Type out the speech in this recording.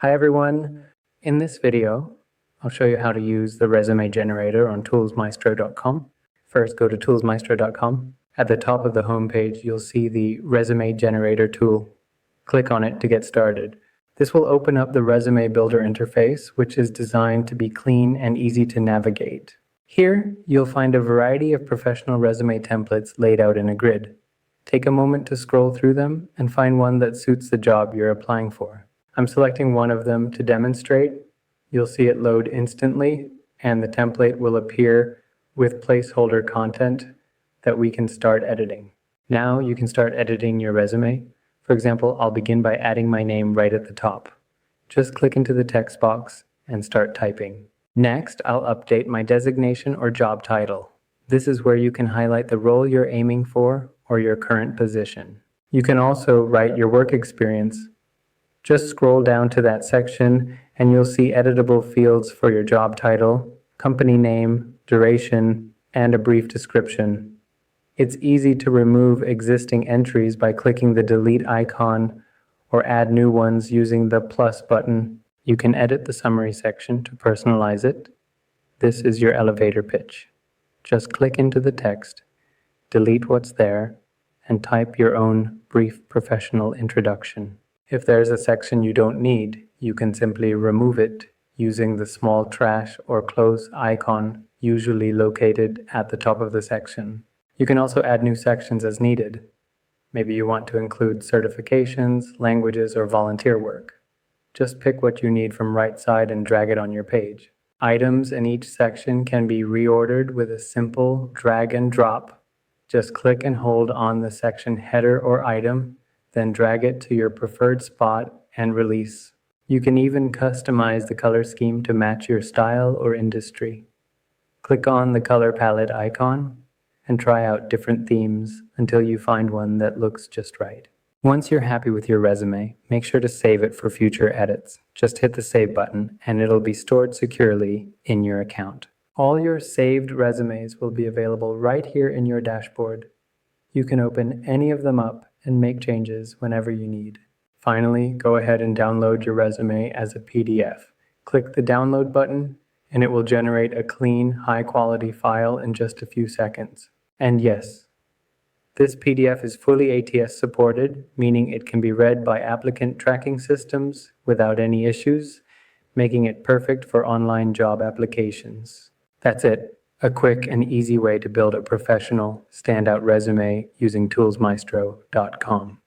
Hi everyone. In this video, I'll show you how to use the resume generator on ToolsMystro.com. First, go to ToolsMystro.com. At the top of the homepage, you'll see the resume generator tool. Click on it to get started. This will open up the resume builder interface, which is designed to be clean and easy to navigate. Here, you'll find a variety of professional resume templates laid out in a grid. Take a moment to scroll through them and find one that suits the job you're applying for. I'm selecting one of them to demonstrate. You'll see it load instantly, and the template will appear with placeholder content that we can start editing. Now you can start editing your resume. For example, I'll begin by adding my name right at the top. Just click into the text box and start typing. Next, I'll update my designation or job title. This is where you can highlight the role you're aiming for or your current position. You can also write your work experience. Just scroll down to that section and you'll see editable fields for your job title, company name, duration, and a brief description. It's easy to remove existing entries by clicking the delete icon or add new ones using the plus button. You can edit the summary section to personalize it. This is your elevator pitch. Just click into the text, delete what's there, and type your own brief professional introduction. If there's a section you don't need, you can simply remove it using the small trash or close icon usually located at the top of the section. You can also add new sections as needed. Maybe you want to include certifications, languages, or volunteer work. Just pick what you need from right side and drag it on your page. Items in each section can be reordered with a simple drag and drop. Just click and hold on the section header or item, then drag it to your preferred spot and release. You can even customize the color scheme to match your style or industry. Click on the color palette icon and try out different themes until you find one that looks just right. Once you're happy with your resume, make sure to save it for future edits. Just hit the save button and it'll be stored securely in your account. All your saved resumes will be available right here in your dashboard. You can open any of them up and make changes whenever you need. Finally, go ahead and download your resume as a PDF. Click the download button and it will generate a clean, high-quality file in just a few seconds. And yes, this PDF is fully ATS supported, meaning it can be read by applicant tracking systems without any issues, making it perfect for online job applications. That's it. A quick and easy way to build a professional, standout resume using ToolsMystro.com.